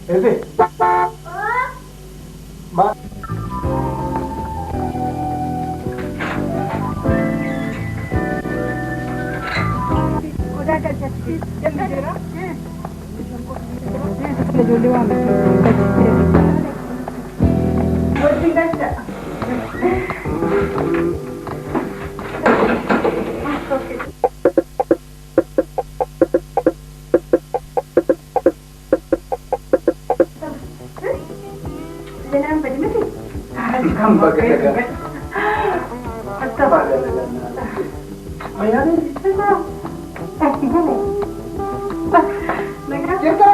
Ese. Ma. Kutaa galchatti jala jira. Ijoollee waan wajjin galcha. Kan bakka daga. Akka baga daga. Mayyaadeen jibbisaa. Gulu. Jirta?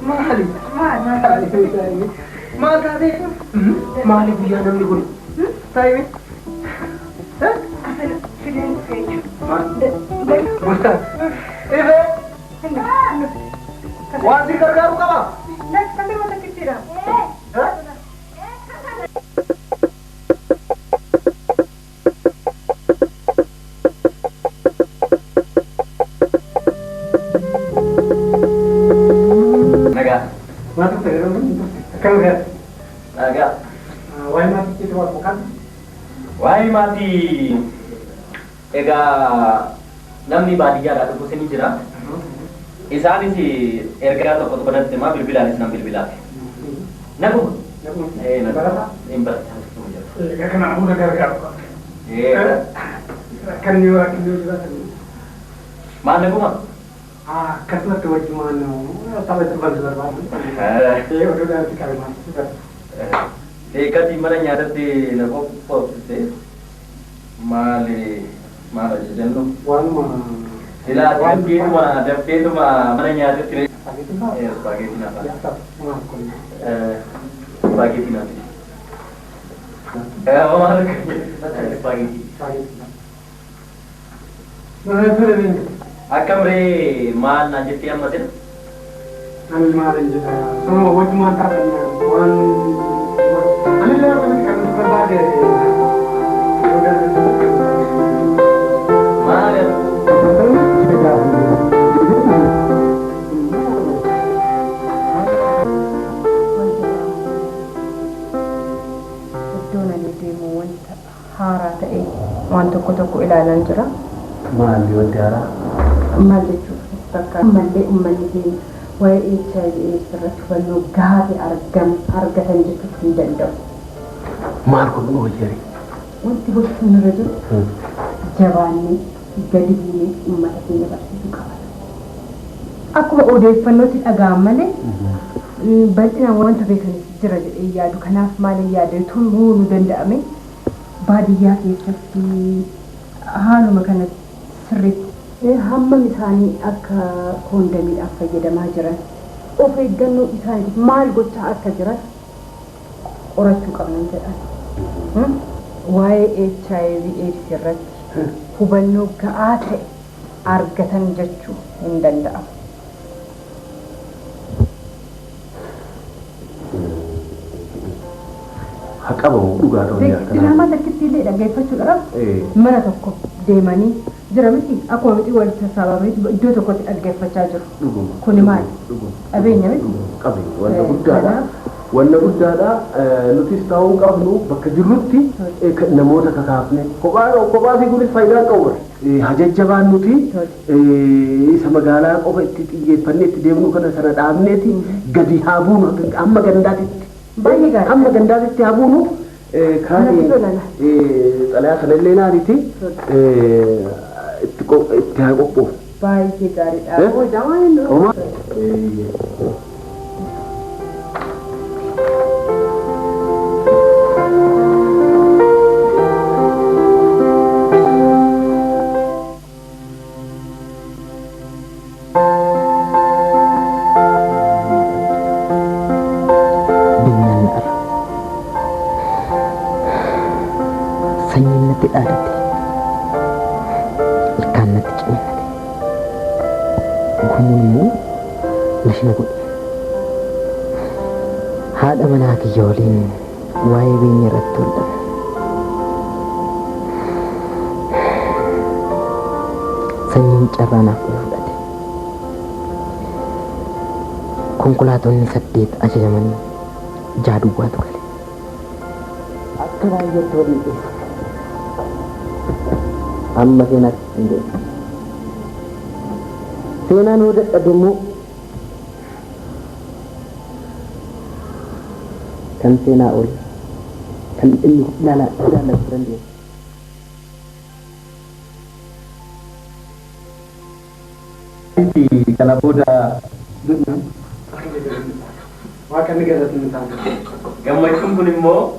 Maali? Maali? Maal taatee? Maali guyyaa namni kun? Taa'ime? Fideen feechu. Bultaan. Ife? Waan si gargaaru qaba? Namni wanta kittiidha. Mati terus kan enggak? Agak. Why mati itu bukan? Why mati? Ega namni baadiyyaa dha dhufu sini jira. Isaanis ergaa tokko kanatti ma bilbilaanis nam bilbilaati. Nagu. Nagu. Nagu. Imbarata. Ega kana udah gargaru. Kan juga juga. Mana nagu mah? Karena tuh cuma sampai terbang sebentar. Udah nanti kali mas. Kati mana nyadati nago posisi mali mana jenuh. Wan mah. Sila adaptif itu mah mana nyadati. Pagi mah. Pagi napa? Mengakui. Pagi nanti. Orang pagi. Pagi. Mana tu ni? Akamre mal najeti amatin? Ambil mal aja. Semua wajib mantap ni. Wan. Ani lewat ni kan berbagai. Mal ya. Iddoon ani deemu wanta haaraa ta'e waan tokko ilaalan jira. Mal diwadara. Maal jechuudha bakka ammallee uummanni keenya waa'ee HIV irratti hubannoo gahaa argatan jechuuf hin danda'u. Maal kun hojjeri? Wanti gochuun irra jiru jabaannee gadi buunee uummata keenya barsiisuu qaba. Akkuma odeeffannootti dhaga'an malee bal'inaan wanta beekanis jira jedhee yaadu. Kanaaf maaliin yaadee turuu nu danda'ame baadiyyaa keessatti haaluma kanatti sirriitti. Hammam isaanii akka koondamiidhaaf fayyadamaa jiran of eeggannoo isaaniitiif maal gochaa akka jiran qorachuu qabnan jedhan. Waa'ee HIV AIDS irratti hubannoo ga'aa ta'e argatan jechuu hin danda'amu. Haqabamu dhugaa ta'uu ni argina. Diraamaa takkitti illee dhaggeeffachuudhaaf mana tokko deemanii jira miti akkuma miti walitti sassaabamanii iddoo tokkotti dhaggeeffachaa jiru. Kuni maali? Qabeenya miti? Qabeenya wanta guddaadha. Wanta guddaadha. Nutis ta'uu qabnu bakka jirrutti namoota kakaafne. Kophaa fi kunis faayidaa qabu. Hajajjabaan nuti isa magaalaa qofa itti xiyyeeffannee itti deemnu kana sana dhaabneeti gadi haa buunu amma gandaatitti. Baay'ee gaarii. Amma gandaatitti haa buunu. Kaani xalayaa kanallee naaniti itti haa qophuuf. Baay'ee gaariidha. Haadha manaa kiyya waliin waa'ee beenya irratti tolta. Sanyiin carraa naaf fudhate. Konkolaatonni 8 ajajaman jaaduwwaatu gale. Akka baay'eetti waliin dhiyeessa. Amma seenaatti hin deemu. Seenaan yoo dadhabe immoo kan seenaa ol kan inni ilaalachuu dandeessu. Kana booda Waaqni galatan taate. gammachuun kun immoo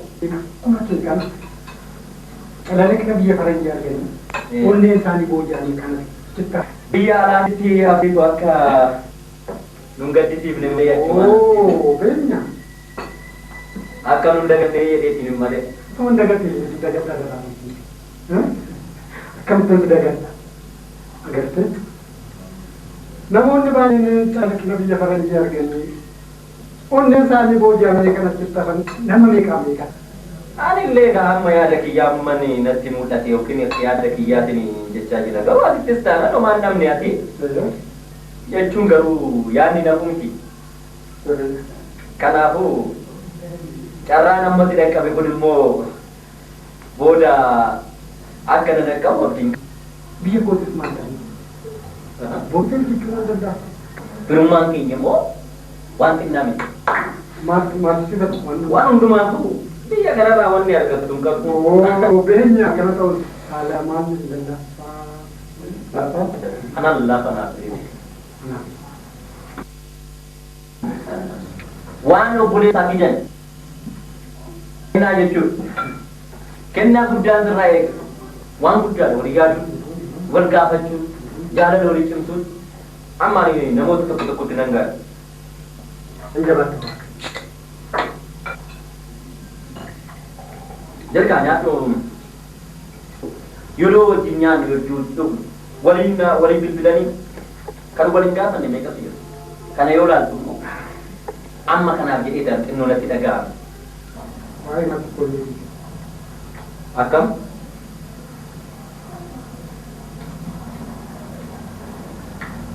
Kalaalee kana biyya faranjii arganii onnee isaanii booji'anii kana citta. biyya alaatti hafiitu akka nun gaddisiifne illee jechuudha. Beenya. Akka nun dagatee jedheetiin hin malee. Tuun dagatee dagataa daraa. Akkamitti dagatta? Agartee? Namoonni baay'een calaqina biyya faranjii arganii onneen isaanii booji'anii kana cittafan nama meeqa? Ani illee amma yaada kiyyaa ammani natti mul'ate yookiin yaada kiyyaatiin jechaa jira. Garuu asittis taana dhumaan namni ati jechuun garuu yaadni nafu miti. Kanaafuu carraan ammatti dhaqqabe kun immoo booda akka na dhaqqabu abdiin. Biyya kootis maal ta'e? Booddeen jechuun adda addaa. Firummaan keenya immoo waan xinnaa miti. Maal sifatu? Waan hundumaafuu biyya kanarraa wanni argatu hin qabdu. Beenya akkana ta'us haala maal ni danda'a? Anaan lafa naaf waan obboleessaa fidan kennaa jechuudha. Kennaa guddaan sirraa eegu waan guddaadha walii yaaduu wal gaafachuu jaalala walii cimsuun amma namoota tokko tokkotti nan gaadha. Hin jabaatu. Jalqaa nyaatni yeroo wajjin nyaannu jechuudha waliin bilbilanii kan waliin gaafanne meeqatu jira. Kana yoo laaltu immoo amma kanaaf jedhee xinnoo natti dhaga'ama. Waa'ee natti tolee. Akkam?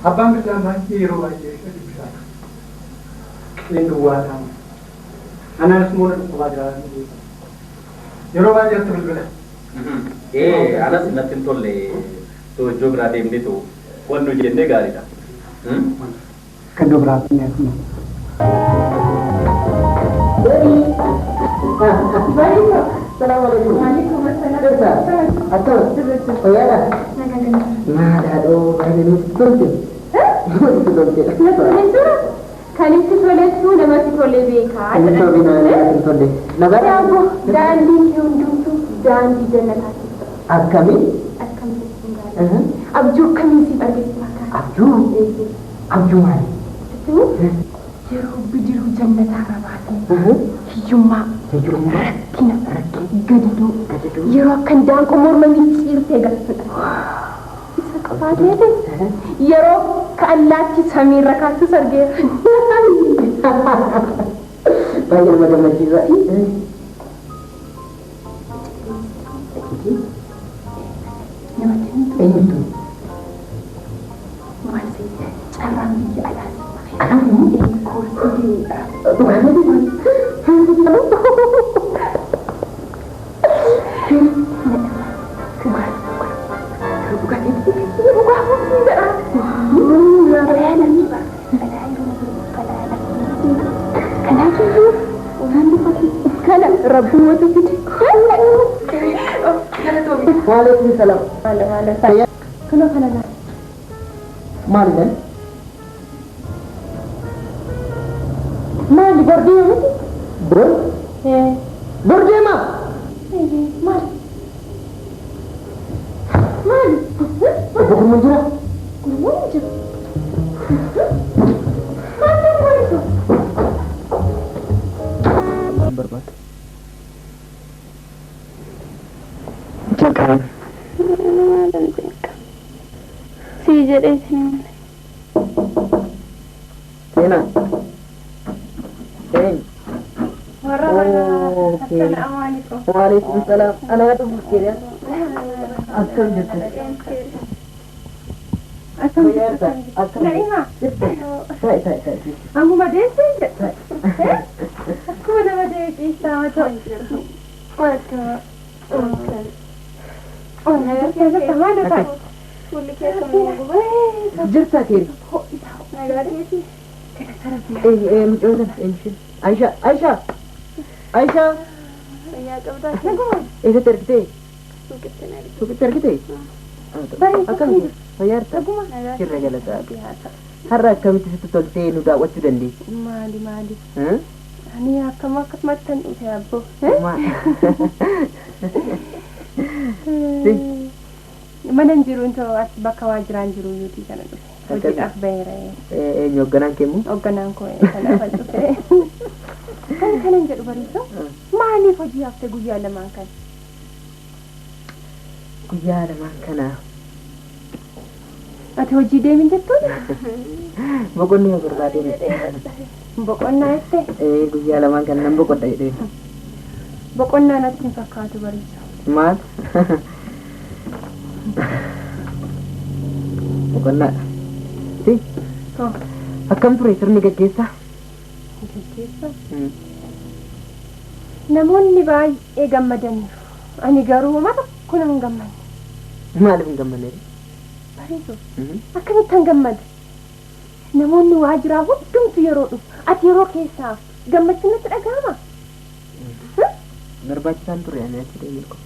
Abbaan bitaan baay'ee yeroo baay'ee dubbisaata. Qeen duwwaadhaan. Anas moona dhukkubaa jiraatu. Yeroo baay'eetti bilbila. Anas natti hin tolle iddoo biraa deemnee ta'u wannu jennee gaariidha. Kan iddoo biraa deemnee asuma. Assalamu alaikum. Waalaikumsalam. Atau oyala. Nada do baru tuntut. Kan itti toletu namatti tole beekaa. Ini tu bina tole. Nabar Yaabo daandii hundumtu daandii jannataati. Akkami? Akkami jechuun abjuu akkamiin argisiisa akka. Abjuu maali? Yeroo bidiruu jannataa rabaatee hiyyummaa rakkina gadiduu yeroo akkan daanqoo morma micciirtee galfudha. Isa qabaatee yeroo ka'allaatti samiirra kaattus argeera. Baay'ee nama gammachiisa. Namatti Eenyutu? maal ta'e carraan biyya alaati. Waalaikumsalam. Kenapa? Mari kan? Mali bordeo mati? Bor? Bordeo ma? Mali. Mali. Apa kemunculan? Muncul. Mana itu? Berbat. Jangan. Si jadi sini. Sena. Assalamualaikum. Waalaikumsalam. Anak tu bukit ya. Asal gitu. Naima. Aku madem saja. Aku nama dia kisah macam. Macam. Oh, saya sama ada tak? Boleh kita mengubah. Jerta kiri. Agak dia sih. Aisyah. Saya kebetulan. Itu terkite. Sukit terkite. Akan bayar tak? Kira jalan tak. Harap kami tu tolte nu dah waktu dandi. Madi. Ani akan makat matan usia apa? Mana jirun tu as bakawa jiran jiru yuti kan tu. Wajib akbere. Nyoganan kemu? Nyoganan ko kana apa tu? Kan jadi baru tu? Mani wajib akte guya lamakan. Guya lamakan. Ati wajib dia minta tu? Bukan ni aku berkati ni. Bukan naik teh. Guya lamakan nampak kau tak itu. Bukan nak nanti pakai tu baru. Mat. Bukan nak. Si. Oh. Akan tu reser ni kisah. Kisah. Namun ni bayi gammadan. Ani garu mata kunang gamman. Malam gamman ni. Bariso. Akan itang gammad. Namun ni wajra hudum tu yero. At yero kisah. Gammad na teragama. Berbacaan tu ya, nanti dia ikut.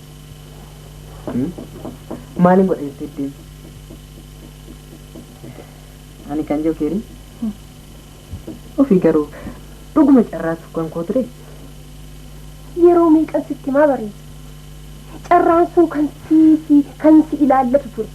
Maling buat itu. Ani kanjo kiri. Oh figaro. Tugu macam sukan kotre. Yero mi kan sitti ma bari. Carran sun kan si ilalla tutur.